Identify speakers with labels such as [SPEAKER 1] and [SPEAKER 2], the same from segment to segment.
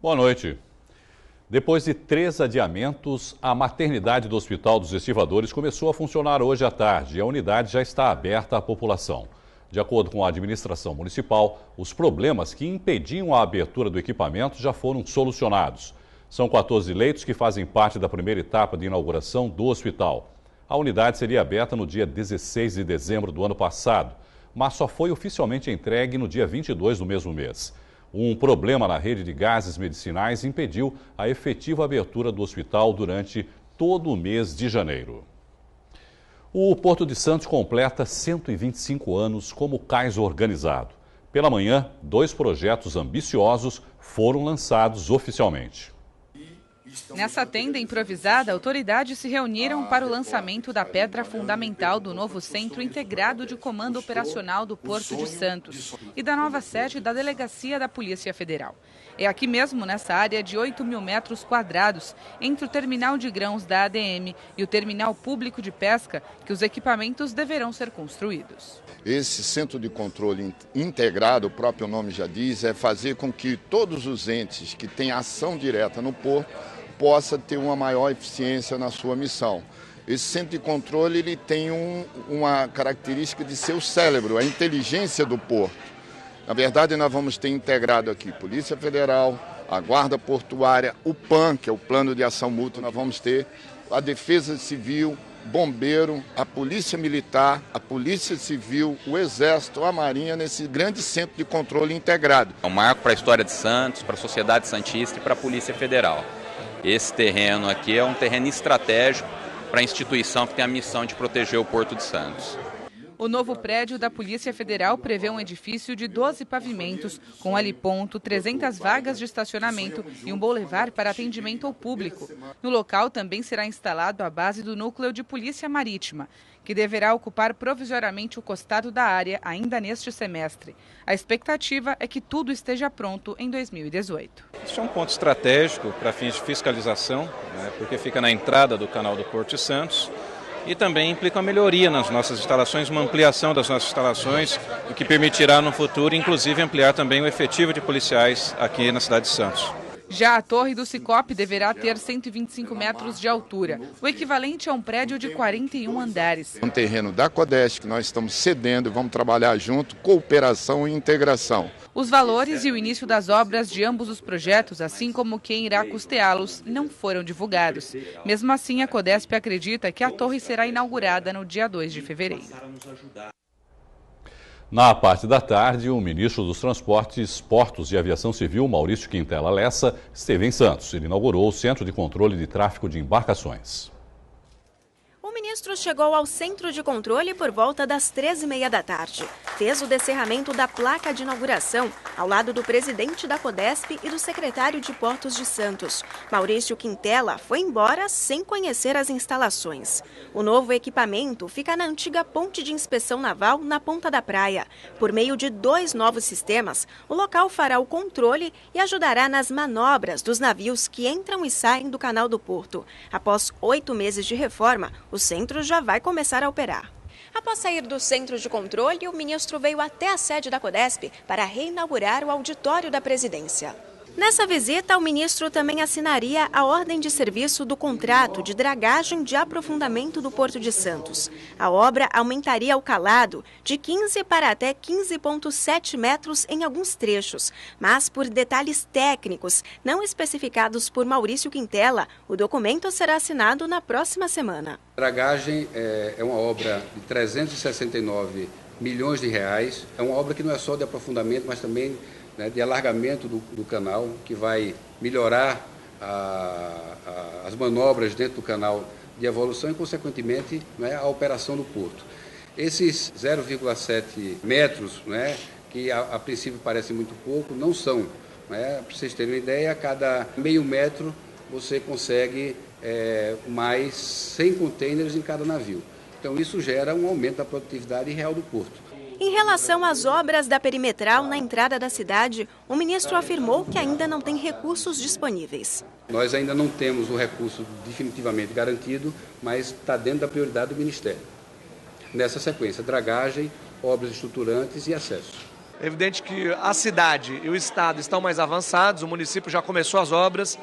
[SPEAKER 1] Boa noite. Depois de 3 adiamentos, a maternidade do Hospital dos Estivadores começou a funcionar hoje à tarde e a unidade já está aberta à população. De acordo com a administração municipal, os problemas que impediam a abertura do equipamento já foram solucionados. São 14 leitos que fazem parte da primeira etapa de inauguração do hospital. A unidade seria aberta no dia 16 de dezembro do ano passado, mas só foi oficialmente entregue no dia 22 do mesmo mês. Um problema na rede de gases medicinais impediu a efetiva abertura do hospital durante todo o mês de janeiro. O Porto de Santos completa 125 anos como cais organizado. Pela manhã, 2 projetos ambiciosos foram lançados oficialmente.
[SPEAKER 2] Nessa tenda improvisada, autoridades se reuniram para o lançamento da pedra fundamental do novo Centro Integrado de Comando Operacional do Porto de Santos e da nova sede da Delegacia da Polícia Federal. É aqui mesmo, nessa área de 8.000 metros quadrados, entre o terminal de grãos da ADM e o terminal público de pesca, que os equipamentos deverão ser construídos.
[SPEAKER 3] Esse centro de controle integrado, o próprio nome já diz, é fazer com que todos os entes que têm ação direta no porto possa ter uma maior eficiência na sua missão. Esse centro de controle ele tem uma característica de ser o cérebro, a inteligência do porto. Na verdade, nós vamos ter integrado aqui Polícia Federal, a Guarda Portuária, o PAN, que é o Plano de Ação Mútua, nós vamos ter a Defesa Civil, Bombeiro, a Polícia Militar, a Polícia Civil, o Exército, a Marinha, nesse grande centro de controle integrado.
[SPEAKER 4] É um marco para a história de Santos, para a sociedade santista e para a Polícia Federal. Esse terreno aqui é um terreno estratégico para a instituição que tem a missão de proteger o Porto de Santos.
[SPEAKER 2] O novo prédio da Polícia Federal prevê um edifício de 12 pavimentos, com heliponto, 300 vagas de estacionamento e um boulevard para atendimento ao público. No local também será instalado a base do Núcleo de Polícia Marítima, que deverá ocupar provisoriamente o costado da área ainda neste semestre. A expectativa é que tudo esteja pronto em 2018.
[SPEAKER 5] Este é um ponto estratégico para fins de fiscalização, porque fica na entrada do canal do Porto de Santos. E também implica uma melhoria nas nossas instalações, uma ampliação das nossas instalações, o que permitirá no futuro, inclusive, ampliar também o efetivo de policiais aqui na cidade de Santos.
[SPEAKER 2] Já a torre do Cicope deverá ter 125 metros de altura, o equivalente a um prédio de 41 andares.
[SPEAKER 3] Um terreno da Codesc que nós estamos cedendo e vamos trabalhar junto, cooperação e integração.
[SPEAKER 2] Os valores e o início das obras de ambos os projetos, assim como quem irá custeá-los, não foram divulgados. Mesmo assim, a Codesp acredita que a torre será inaugurada no dia 2 de fevereiro.
[SPEAKER 1] Na parte da tarde, o ministro dos Transportes, Portos e Aviação Civil, Maurício Quintela Lessa, esteve em Santos. Ele inaugurou o Centro de Controle de Tráfego de Embarcações.
[SPEAKER 6] O ministro chegou ao centro de controle por volta das 13h30 da tarde. Fez o descerramento da placa de inauguração ao lado do presidente da Codesp e do secretário de Portos de Santos. Maurício Quintela foi embora sem conhecer as instalações. O novo equipamento fica na antiga ponte de inspeção naval na Ponta da Praia. Por meio de 2 novos sistemas, o local fará o controle e ajudará nas manobras dos navios que entram e saem do canal do Porto. Após 8 meses de reforma, o centro já vai começar a operar. Após sair do centro de controle, o ministro veio até a sede da Codesp para reinaugurar o auditório da presidência. Nessa visita, o ministro também assinaria a ordem de serviço do contrato de dragagem de aprofundamento do Porto de Santos. A obra aumentaria o calado de 15 para até 15,7 metros em alguns trechos, mas por detalhes técnicos não especificados por Maurício Quintela, o documento será assinado na próxima semana.
[SPEAKER 7] A dragagem é uma obra de 369 milhões de reais, é uma obra que não é só de aprofundamento, mas também de alargamento do canal, que vai melhorar as manobras dentro do canal de evolução e, consequentemente, a operação do porto. Esses 0,7 metros, que a princípio parece muito pouco, não são. Para vocês terem uma ideia, a cada meio metro você consegue mais 100 contêineres em cada navio. Então, isso gera um aumento da produtividade real do porto.
[SPEAKER 6] Em relação às obras da perimetral na entrada da cidade, o ministro afirmou que ainda não tem recursos disponíveis.
[SPEAKER 7] Nós ainda não temos o recurso definitivamente garantido, mas está dentro da prioridade do Ministério. Nessa sequência, dragagem, obras estruturantes e acesso.
[SPEAKER 8] É evidente que a cidade e o Estado estão mais avançados, o município já começou as obras,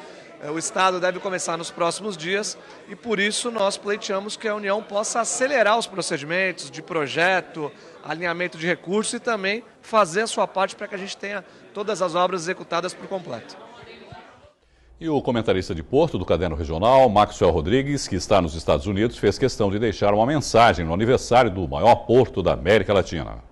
[SPEAKER 8] o Estado deve começar nos próximos dias e por isso nós pleiteamos que a União possa acelerar os procedimentos de projeto, alinhamento de recursos e também fazer a sua parte para que a gente tenha todas as obras executadas por completo.
[SPEAKER 1] E o comentarista de Porto do Caderno Regional, Maxwell Rodrigues, que está nos Estados Unidos, fez questão de deixar uma mensagem no aniversário do maior porto da América Latina.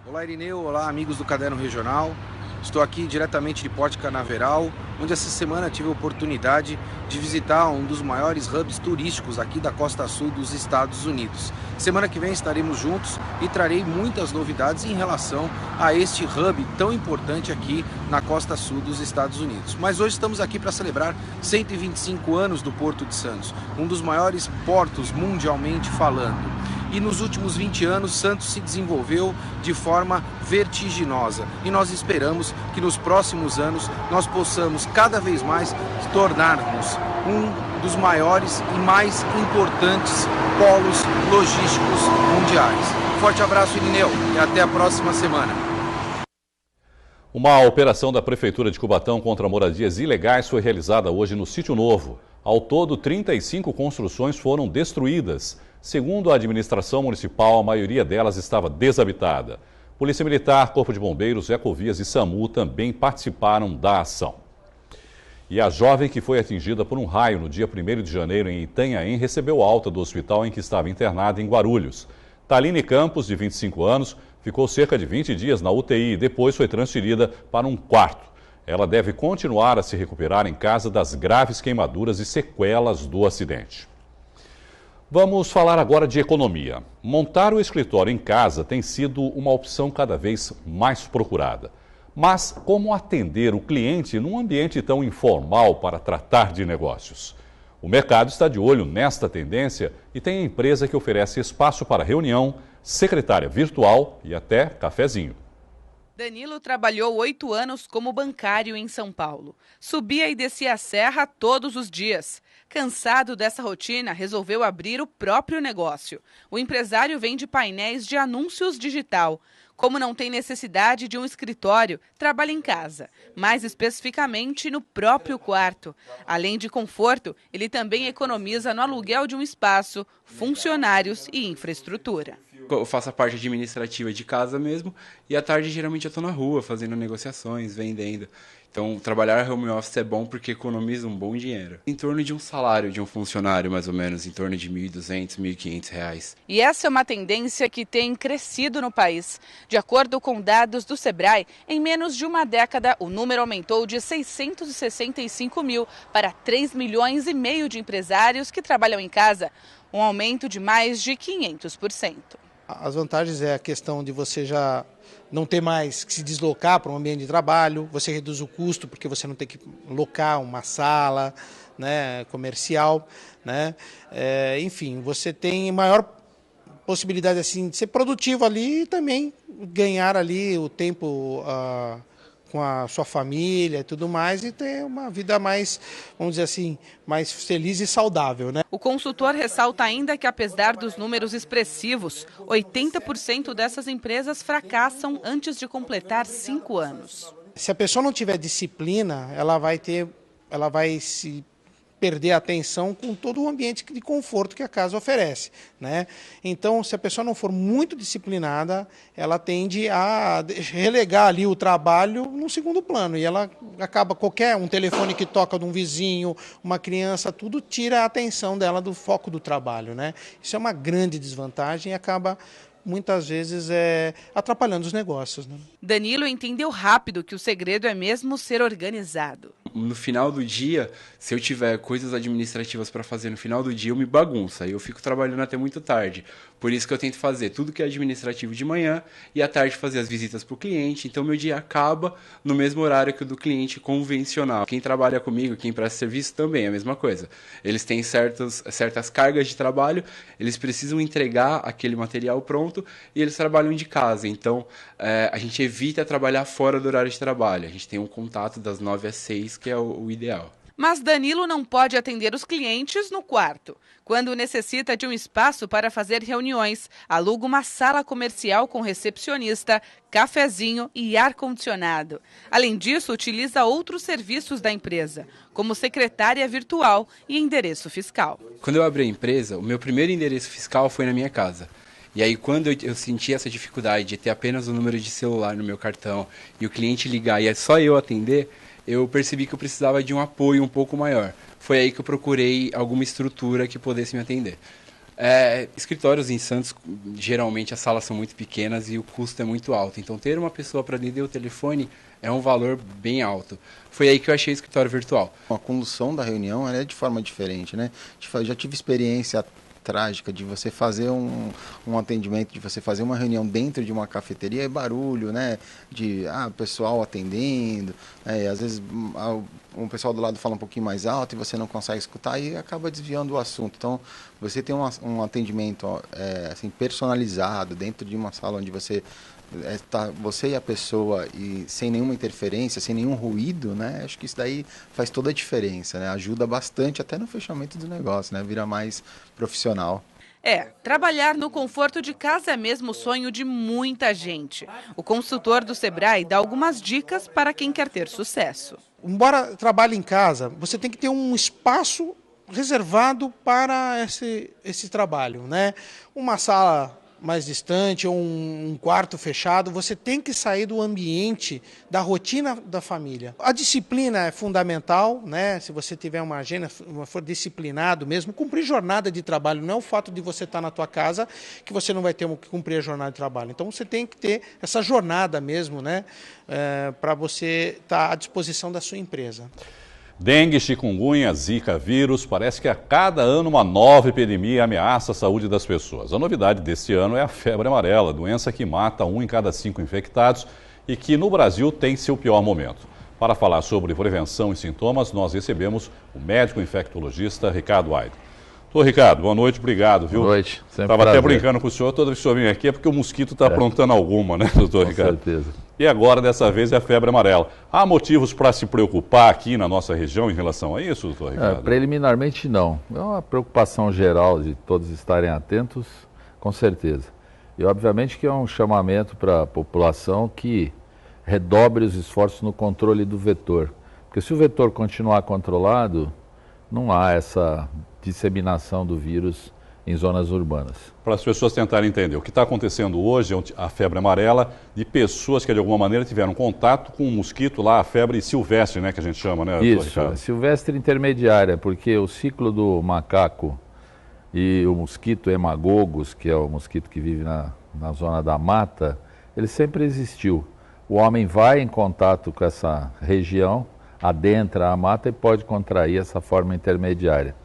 [SPEAKER 9] Olá, Irineu. Olá, amigos do Caderno Regional. Estou aqui diretamente de Porto Canaveral, onde essa semana tive a oportunidade de visitar um dos maiores hubs turísticos aqui da costa sul dos Estados Unidos. Semana que vem estaremos juntos e trarei muitas novidades em relação a este hub tão importante aqui na costa sul dos Estados Unidos. Mas hoje estamos aqui para celebrar 125 anos do Porto de Santos, um dos maiores portos mundialmente falando. E nos últimos 20 anos, Santos se desenvolveu de forma vertiginosa. E nós esperamos que nos próximos anos nós possamos cada vez mais tornar-nos um dos maiores e mais importantes polos logísticos mundiais. Forte abraço, Irineu, e até a próxima semana.
[SPEAKER 1] Uma operação da Prefeitura de Cubatão contra moradias ilegais foi realizada hoje no Sítio Novo. Ao todo, 35 construções foram destruídas. Segundo a administração municipal, a maioria delas estava desabitada. Polícia Militar, Corpo de Bombeiros, Ecovias e SAMU também participaram da ação. E a jovem que foi atingida por um raio no dia 1º de janeiro em Itanhaém recebeu alta do hospital em que estava internada em Guarulhos. Taline Campos, de 25 anos, ficou cerca de 20 dias na UTI e depois foi transferida para um quarto. Ela deve continuar a se recuperar em casa das graves queimaduras e sequelas do acidente. Vamos falar agora de economia. Montar o escritório em casa tem sido uma opção cada vez mais procurada. Mas como atender o cliente num ambiente tão informal para tratar de negócios? O mercado está de olho nesta tendência e tem a empresa que oferece espaço para reunião, secretária virtual e até cafezinho.
[SPEAKER 2] Danilo trabalhou 8 anos como bancário em São Paulo. Subia e descia a serra todos os dias. Cansado dessa rotina, resolveu abrir o próprio negócio. O empresário vende painéis de anúncios digital. Como não tem necessidade de um escritório, trabalha em casa, mais especificamente no próprio quarto. Além de conforto, ele também economiza no aluguel de um espaço, funcionários e infraestrutura.
[SPEAKER 10] Eu faço a parte administrativa de casa mesmo e à tarde geralmente eu estou na rua fazendo negociações, vendendo. Então trabalhar home office é bom porque economiza um bom dinheiro. Em torno de um salário de um funcionário mais ou menos, em torno de R$ 1.200, R$ 1.500.
[SPEAKER 2] E essa é uma tendência que tem crescido no país. De acordo com dados do Sebrae, em menos de uma década o número aumentou de 665 mil para 3,5 milhões de empresários que trabalham em casa, um aumento de mais de 500%.
[SPEAKER 11] As vantagens é a questão de você já não ter mais que se deslocar para um ambiente de trabalho, você reduz o custo porque você não tem que locar uma sala, né, comercial, né? Enfim, você tem maior possibilidade assim, de ser produtivo ali e também ganhar ali o tempo com a sua família e tudo mais e ter uma vida mais, vamos dizer assim, mais feliz e saudável, né?
[SPEAKER 2] O consultor ressalta ainda que, apesar dos números expressivos, 80% dessas empresas fracassam antes de completar 5 anos.
[SPEAKER 11] Se a pessoa não tiver disciplina, ela vai se perder a atenção com todo o ambiente de conforto que a casa oferece, né? Então, se a pessoa não for muito disciplinada, ela tende a relegar ali o trabalho no segundo plano e ela acaba um telefone que toca de um vizinho, uma criança, tudo tira a atenção dela do foco do trabalho, né? Isso é uma grande desvantagem e acaba muitas vezes atrapalhando os negócios, né?
[SPEAKER 2] Danilo entendeu rápido que o segredo é mesmo ser organizado.
[SPEAKER 10] No final do dia, se eu tiver coisas administrativas para fazer no final do dia, eu me bagunço, aí eu fico trabalhando até muito tarde. Por isso que eu tento fazer tudo que é administrativo de manhã e à tarde fazer as visitas para o cliente. Então, meu dia acaba no mesmo horário que o do cliente convencional. Quem trabalha comigo, quem presta serviço, também é a mesma coisa. Eles têm certas cargas de trabalho, eles precisam entregar aquele material pronto e eles trabalham de casa. Então, a gente evita trabalhar fora do horário de trabalho. A gente tem um contato das 9 às 6, que é o ideal.
[SPEAKER 2] Mas Danilo não pode atender os clientes no quarto. Quando necessita de um espaço para fazer reuniões, aluga uma sala comercial com recepcionista, cafezinho e ar-condicionado. Além disso, utiliza outros serviços da empresa, como secretária virtual e endereço fiscal.
[SPEAKER 10] Quando eu abri a empresa, o meu primeiro endereço fiscal foi na minha casa. E aí, quando eu senti essa dificuldade de ter apenas o número de celular no meu cartão e o cliente ligar e é só eu atender, eu percebi que eu precisava de um apoio um pouco maior. Foi aí que eu procurei alguma estrutura que pudesse me atender. Escritórios em Santos, geralmente as salas são muito pequenas e o custo é muito alto. Então, ter uma pessoa para atender o telefone é um valor bem alto. Foi aí que eu achei o escritório virtual.
[SPEAKER 12] A condução da reunião é de forma diferente, né? Já tive experiência trágica de você fazer um atendimento, de você fazer uma reunião dentro de uma cafeteria, é barulho, né? De pessoal atendendo, e às vezes o pessoal do lado fala um pouquinho mais alto e você não consegue escutar e acaba desviando o assunto. Então, você tem um atendimento assim, personalizado dentro de uma sala onde você você e a pessoa e sem nenhuma interferência, sem nenhum ruído, né? Acho que isso daí faz toda a diferença, né? Ajuda bastante até no fechamento do negócio, né? Vira mais profissional.
[SPEAKER 2] Trabalhar no conforto de casa é mesmo o sonho de muita gente. O consultor do Sebrae dá algumas dicas para quem quer ter sucesso.
[SPEAKER 11] Embora trabalhe em casa, você tem que ter um espaço reservado para esse trabalho, né? Uma sala mais distante ou um quarto fechado, você tem que sair do ambiente, da rotina da família. A disciplina é fundamental, né? Se você tiver uma agenda, for disciplinado mesmo, cumprir jornada de trabalho, não é o fato de você estar na tua casa que você não vai ter que cumprir a jornada de trabalho. Então você tem que ter essa jornada mesmo, né? Para você estar à disposição da sua empresa.
[SPEAKER 1] Dengue, chikungunya, zika, vírus, parece que a cada ano uma nova epidemia ameaça a saúde das pessoas. A novidade deste ano é a febre amarela, doença que mata 1 em cada 5 infectados e que no Brasil tem seu pior momento. Para falar sobre prevenção e sintomas, nós recebemos o médico infectologista Ricardo Aide. Doutor Ricardo, boa noite, obrigado, viu?
[SPEAKER 13] Boa noite, sempre
[SPEAKER 1] Estava
[SPEAKER 13] prazer.
[SPEAKER 1] até brincando com o senhor, toda vez que o senhor vem aqui é porque o mosquito está aprontando alguma, né, doutor Ricardo?
[SPEAKER 13] Com certeza.
[SPEAKER 1] E agora, dessa vez, é a febre amarela. Há motivos para se preocupar aqui na nossa região em relação a isso, doutor Ricardo?
[SPEAKER 13] Preliminarmente, não. É uma preocupação geral de todos estarem atentos, com certeza. E, obviamente, que é um chamamento para a população que redobre os esforços no controle do vetor. Porque se o vetor continuar controlado, não há essa disseminação do vírus em zonas urbanas.
[SPEAKER 1] Para as pessoas tentarem entender, o que está acontecendo hoje é a febre amarela de pessoas que de alguma maneira tiveram contato com um mosquito lá, a febre silvestre, né, que a gente chama, né?
[SPEAKER 13] Isso, silvestre intermediária, porque o ciclo do macaco e o mosquito hemagogos, que é o mosquito que vive na zona da mata, ele sempre existiu. O homem vai em contato com essa região, adentra a mata e pode contrair essa forma intermediária.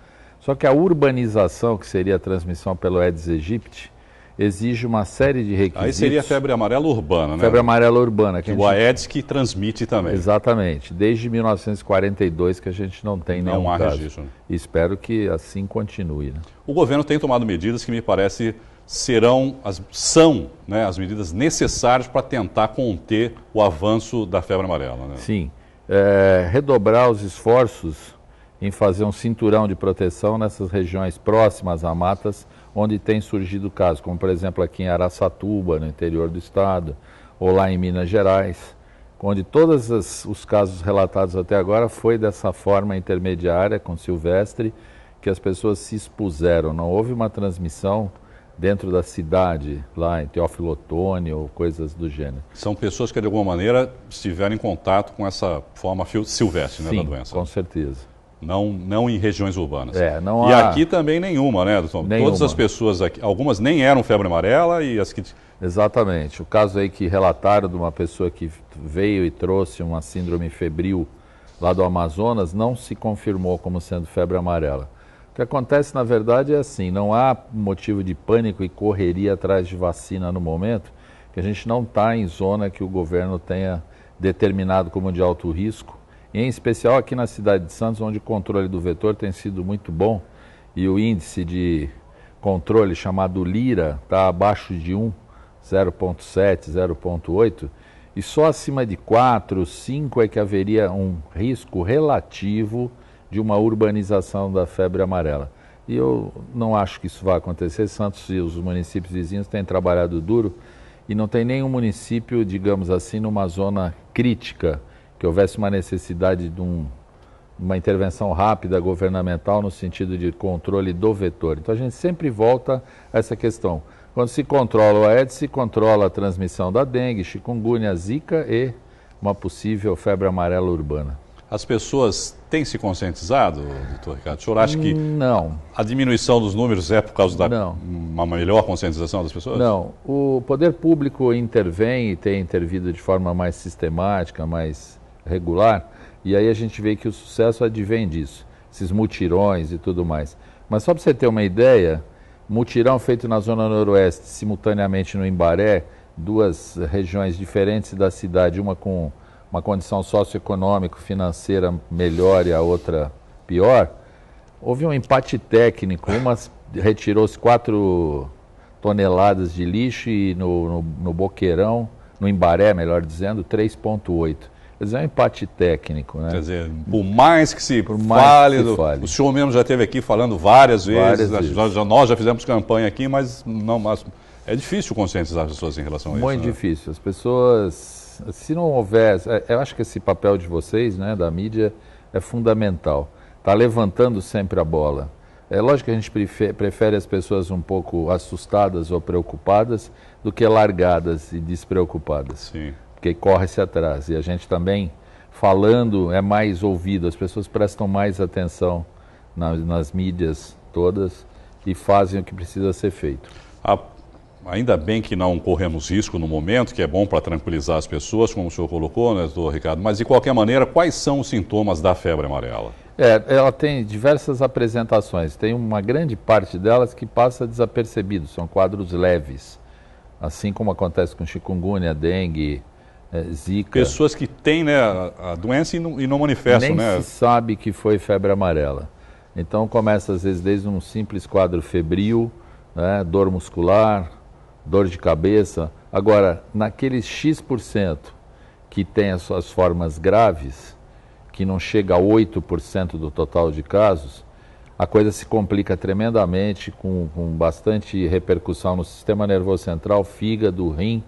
[SPEAKER 13] Só que a urbanização, que seria a transmissão pelo Aedes aegypti, exige uma série de requisitos.
[SPEAKER 1] Aí seria a febre amarela urbana, né?
[SPEAKER 13] Febre amarela urbana.
[SPEAKER 1] O Aedes que transmite também.
[SPEAKER 13] Exatamente. Desde 1942 que a gente não tem nenhum caso. Não há registro. E espero que assim continue. Né?
[SPEAKER 1] O governo tem tomado medidas que me parece são as medidas necessárias para tentar conter o avanço da febre amarela. Né?
[SPEAKER 13] Sim. Redobrar os esforços em fazer um cinturão de proteção nessas regiões próximas a matas onde tem surgido casos, como por exemplo aqui em Araçatuba, no interior do estado, ou lá em Minas Gerais, onde todos os casos relatados até agora foi dessa forma intermediária, com silvestre, que as pessoas se expuseram. Não houve uma transmissão dentro da cidade, lá em Teófilo Otoni ou coisas do gênero.
[SPEAKER 1] São pessoas que de alguma maneira estiveram em contato com essa forma silvestre, né, da doença.
[SPEAKER 13] Com certeza.
[SPEAKER 1] Não em regiões urbanas.
[SPEAKER 13] Não
[SPEAKER 1] e
[SPEAKER 13] há...
[SPEAKER 1] aqui também nenhuma, né, doutor?
[SPEAKER 13] Nenhuma.
[SPEAKER 1] Todas as pessoas aqui, algumas nem eram febre amarela e as que...
[SPEAKER 13] Exatamente. O caso aí que relataram de uma pessoa que veio e trouxe uma síndrome febril lá do Amazonas, não se confirmou como sendo febre amarela. O que acontece, na verdade, é assim, não há motivo de pânico e correria atrás de vacina no momento, que a gente não está em zona que o governo tenha determinado como de alto risco, em especial aqui na cidade de Santos, onde o controle do vetor tem sido muito bom e o índice de controle chamado Lira está abaixo de 1, 0,7, 0,8, e só acima de 4, 5 é que haveria um risco relativo de uma urbanização da febre amarela. E eu não acho que isso vai acontecer. Santos e os municípios vizinhos têm trabalhado duro e não tem nenhum município, digamos assim, numa zona crítica, que houvesse uma necessidade de uma intervenção rápida governamental no sentido de controle do vetor. Então a gente sempre volta a essa questão. Quando se controla o Aedes, se controla a transmissão da dengue, chikungunya, zika e uma possível febre amarela urbana.
[SPEAKER 1] As pessoas têm se conscientizado, doutor Ricardo? O senhor acha que
[SPEAKER 13] não,
[SPEAKER 1] a diminuição dos números é por causa da uma melhor conscientização das pessoas?
[SPEAKER 13] Não. O poder público intervém e tem intervido de forma mais sistemática, mais regular, e aí a gente vê que o sucesso advém disso, esses mutirões e tudo mais. Mas só para você ter uma ideia, mutirão feito na Zona Noroeste, simultaneamente no Imbaré, duas regiões diferentes da cidade, uma com uma condição socioeconômico-financeira melhor e a outra pior, houve um empate técnico. Uma retirou-se 4 toneladas de lixo e no Boqueirão, no Imbaré, melhor dizendo, 3,8. Quer dizer, é um empate técnico, né?
[SPEAKER 1] Quer dizer, por mais que se fale, o senhor mesmo já esteve aqui falando várias vezes. Nós já fizemos campanha aqui, mas é difícil conscientizar as pessoas em relação a isso.
[SPEAKER 13] Muito difícil. As pessoas, se não houver, eu acho que esse papel de vocês, né, da mídia, é fundamental. Está levantando sempre a bola. É lógico que a gente prefere as pessoas um pouco assustadas ou preocupadas do que largadas e despreocupadas.
[SPEAKER 1] Sim.
[SPEAKER 13] Porque corre-se atrás. E a gente também, falando, é mais ouvido. As pessoas prestam mais atenção nas mídias todas e fazem o que precisa ser feito.
[SPEAKER 1] Ainda bem que não corremos risco no momento, que é bom para tranquilizar as pessoas, como o senhor colocou, né, doutor Ricardo? Mas, de qualquer maneira, quais são os sintomas da febre amarela?
[SPEAKER 13] Ela tem diversas apresentações. Tem uma grande parte delas que passa desapercebido. São quadros leves. Assim como acontece com chikungunya, dengue, zika.
[SPEAKER 1] Pessoas que têm, né, a doença e não manifestam, né?
[SPEAKER 13] Nem se sabe que foi febre amarela. Então começa às vezes desde um simples quadro febril, né, dor muscular, dor de cabeça. Agora, naqueles X% que tem as suas formas graves, que não chega a 8% do total de casos, a coisa se complica tremendamente, com bastante repercussão no sistema nervoso central, fígado, rim,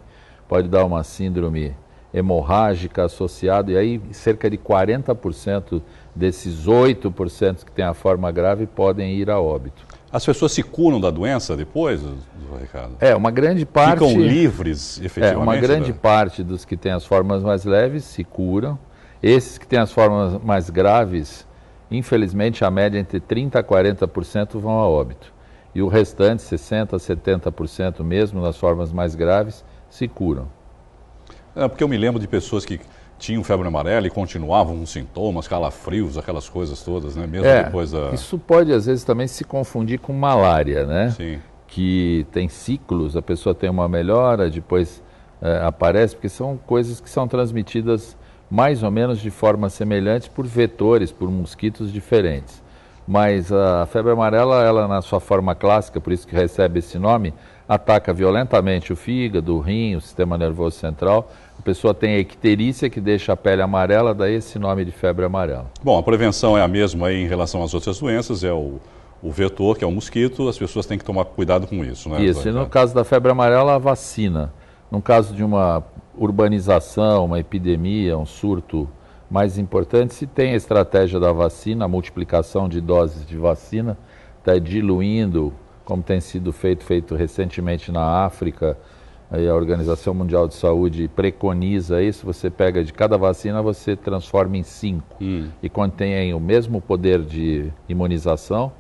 [SPEAKER 13] pode dar uma síndrome hemorrágica associada, e aí cerca de 40% desses 8% que tem a forma grave podem ir a óbito.
[SPEAKER 1] As pessoas se curam da doença depois, Ricardo?
[SPEAKER 13] Uma grande parte...
[SPEAKER 1] Ficam livres, efetivamente?
[SPEAKER 13] Uma grande parte dos que têm as formas mais leves se curam. Esses que têm as formas mais graves, infelizmente, a média entre 30% a 40% vão a óbito. E o restante, 60% a 70% mesmo, nas formas mais graves, se curam.
[SPEAKER 1] Porque eu me lembro de pessoas que tinham febre amarela e continuavam com sintomas, calafrios, aquelas coisas todas, né? Mesmo depois da...
[SPEAKER 13] Isso pode, às vezes, também se confundir com malária, né?
[SPEAKER 1] Sim.
[SPEAKER 13] Que tem ciclos, a pessoa tem uma melhora, depois aparece, porque são coisas que são transmitidas mais ou menos de forma semelhante por vetores, por mosquitos diferentes. Mas a febre amarela, ela na sua forma clássica, por isso que recebe esse nome, ataca violentamente o fígado, o rim, o sistema nervoso central. A pessoa tem a icterícia, que deixa a pele amarela, daí esse nome de febre amarela.
[SPEAKER 1] Bom, a prevenção é a mesma aí em relação às outras doenças, é o vetor, que é o mosquito, as pessoas têm que tomar cuidado com isso, né?
[SPEAKER 13] Isso, e no caso da febre amarela, a vacina. No caso de uma urbanização, uma epidemia, um surto mais importante, se tem a estratégia da vacina, a multiplicação de doses de vacina, está diluindo, como tem sido feito recentemente na África. Aí a Organização Mundial de Saúde preconiza isso, você pega de cada vacina, você transforma em 5 e contém o mesmo poder de imunização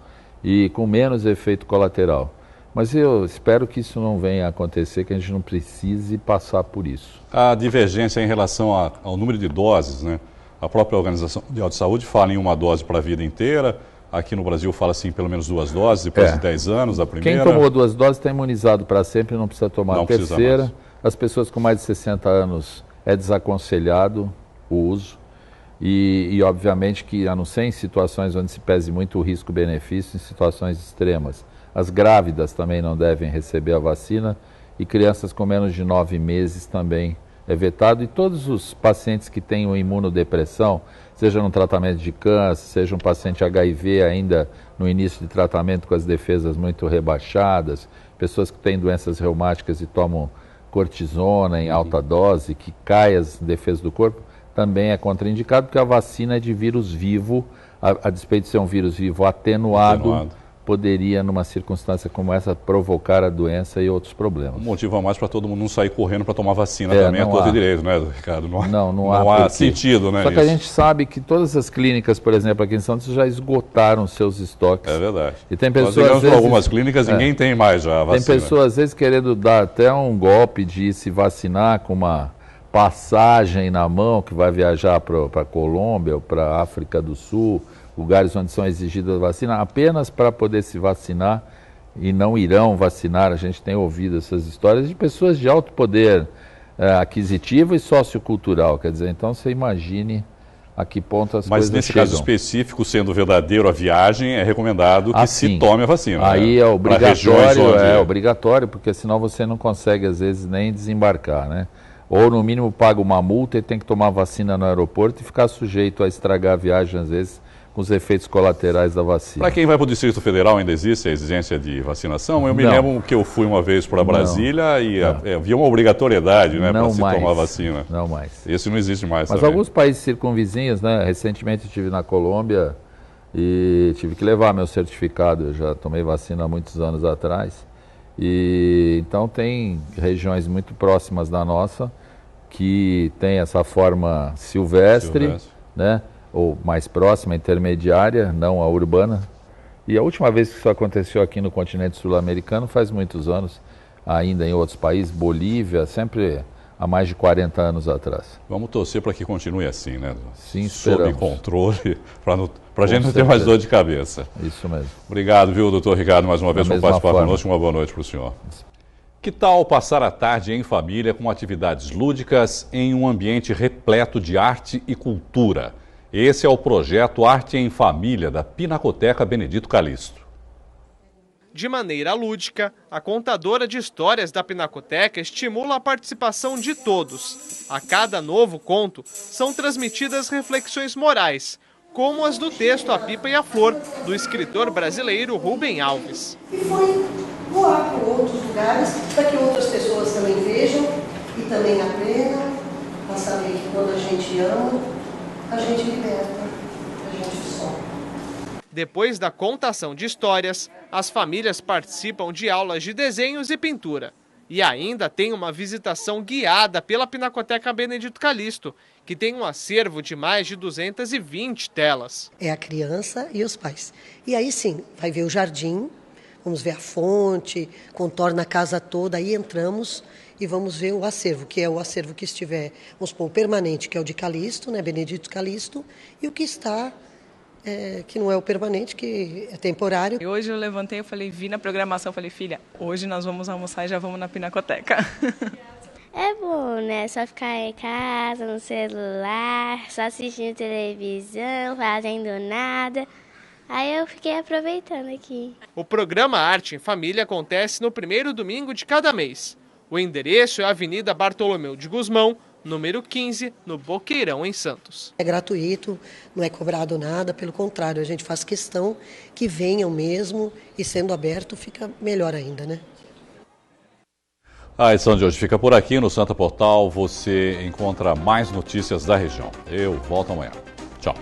[SPEAKER 13] e com menos efeito colateral. Mas eu espero que isso não venha a acontecer, que a gente não precise passar por isso.
[SPEAKER 1] A divergência em relação ao número de doses, né? A própria Organização Mundial de Saúde fala em uma dose para a vida inteira. Aqui no Brasil fala assim, pelo menos 2 doses, depois de 10 anos, a primeira.
[SPEAKER 13] Quem tomou 2 doses está imunizado para sempre, não precisa tomar a terceira. As pessoas com mais de 60 anos é desaconselhado o uso. E obviamente que, a não ser em situações onde se pese muito o risco-benefício, em situações extremas. As grávidas também não devem receber a vacina e crianças com menos de 9 meses também é vetado. E todos os pacientes que tenham imunodepressão, seja no tratamento de câncer, seja um paciente HIV ainda no início de tratamento com as defesas muito rebaixadas, pessoas que têm doenças reumáticas e tomam cortisona em alta dose, que cai as defesas do corpo, também é contraindicado, porque a vacina é de vírus vivo, a despeito de ser um vírus vivo atenuado, poderia, numa circunstância como essa, provocar a doença e outros problemas.
[SPEAKER 1] Um motivo a mais para todo mundo não sair correndo para tomar vacina também, é todo direito, né, Ricardo?
[SPEAKER 13] Não
[SPEAKER 1] há sentido, né?
[SPEAKER 13] Só que a gente sabe que todas as clínicas, por exemplo, aqui em Santos, já esgotaram seus estoques.
[SPEAKER 1] É verdade.
[SPEAKER 13] E tem pessoas,
[SPEAKER 1] nós digamos, algumas clínicas, ninguém tem mais já a vacina.
[SPEAKER 13] Tem pessoas, às vezes, querendo dar até um golpe de se vacinar com uma passagem na mão, que vai viajar para a Colômbia ou para a África do Sul, lugares onde são exigidas vacina, apenas para poder se vacinar, e não irão vacinar. A gente tem ouvido essas histórias de pessoas de alto poder aquisitivo e sociocultural. Quer dizer, então você imagine a que ponto as coisas chegam.
[SPEAKER 1] Mas nesse caso específico, sendo verdadeiro a viagem, é recomendado que se tome a vacina.
[SPEAKER 13] Aí é obrigatório, obrigatório, porque senão você não consegue, às vezes, nem desembarcar, né? Ou, no mínimo, paga uma multa e tem que tomar vacina no aeroporto e ficar sujeito a estragar a viagem, às vezes, com os efeitos colaterais da vacina.
[SPEAKER 1] Para quem vai para o Distrito Federal, ainda existe a exigência de vacinação? Eu me lembro que eu fui uma vez para Brasília e havia uma obrigatoriedade, né, para se tomar vacina.
[SPEAKER 13] Não mais.
[SPEAKER 1] Esse não existe mais.
[SPEAKER 13] Mas
[SPEAKER 1] também.
[SPEAKER 13] Alguns países circunvizinhos, né? Recentemente eu estive na Colômbia e tive que levar meu certificado. Eu já tomei vacina há muitos anos atrás. E então tem regiões muito próximas da nossa que tem essa forma silvestre. Né? Ou mais próxima, intermediária, não a urbana. E a última vez que isso aconteceu aqui no continente sul-americano faz muitos anos, ainda em outros países, Bolívia, sempre há mais de 40 anos atrás.
[SPEAKER 1] Vamos torcer para que continue assim, né?
[SPEAKER 13] Sim, esperamos.
[SPEAKER 1] Sob controle, para a gente não ter mais dor de cabeça.
[SPEAKER 13] Isso mesmo.
[SPEAKER 1] Obrigado, viu, doutor Ricardo, mais uma vez por participar conosco. Uma boa noite para o senhor. Que tal passar a tarde em família com atividades lúdicas em um ambiente repleto de arte e cultura? Esse é o projeto Arte em Família da Pinacoteca Benedito Calixto.
[SPEAKER 8] De maneira lúdica, a contadora de histórias da Pinacoteca estimula a participação de todos. A cada novo conto, são transmitidas reflexões morais, como as do texto A Pipa e a Flor, do escritor brasileiro Rubem Alves.
[SPEAKER 14] E foi voar por outros lugares, para que outras pessoas também vejam e também aprendam a saber que quando a gente ama, a gente liberta, a gente some.
[SPEAKER 8] Depois da contação de histórias, as famílias participam de aulas de desenhos e pintura. E ainda tem uma visitação guiada pela Pinacoteca Benedito Calixto, que tem um acervo de mais de 220 telas.
[SPEAKER 14] É a criança e os pais. E aí sim, vai ver o jardim, vamos ver a fonte, contorna a casa toda, aí entramos e vamos ver o acervo, que é o acervo que estiver, vamos supor, o permanente, que é o de Calixto, né, Benedito Calixto, e o que está, que não é o permanente, que é temporário.
[SPEAKER 15] E hoje eu levantei, vi na programação, falei, filha, hoje nós vamos almoçar e já vamos na Pinacoteca.
[SPEAKER 16] É bom, né? Só ficar em casa, no celular, só assistindo televisão, fazendo nada. Aí eu fiquei aproveitando aqui.
[SPEAKER 8] O programa Arte em Família acontece no primeiro domingo de cada mês. O endereço é a Avenida Bartolomeu de Gusmão, número 15, no Boqueirão, em Santos.
[SPEAKER 14] É gratuito, não é cobrado nada, pelo contrário, a gente faz questão que venham mesmo e sendo aberto fica melhor ainda, né?
[SPEAKER 1] A edição de hoje fica por aqui. No Santa Portal você encontra mais notícias da região. Eu volto amanhã. Tchau.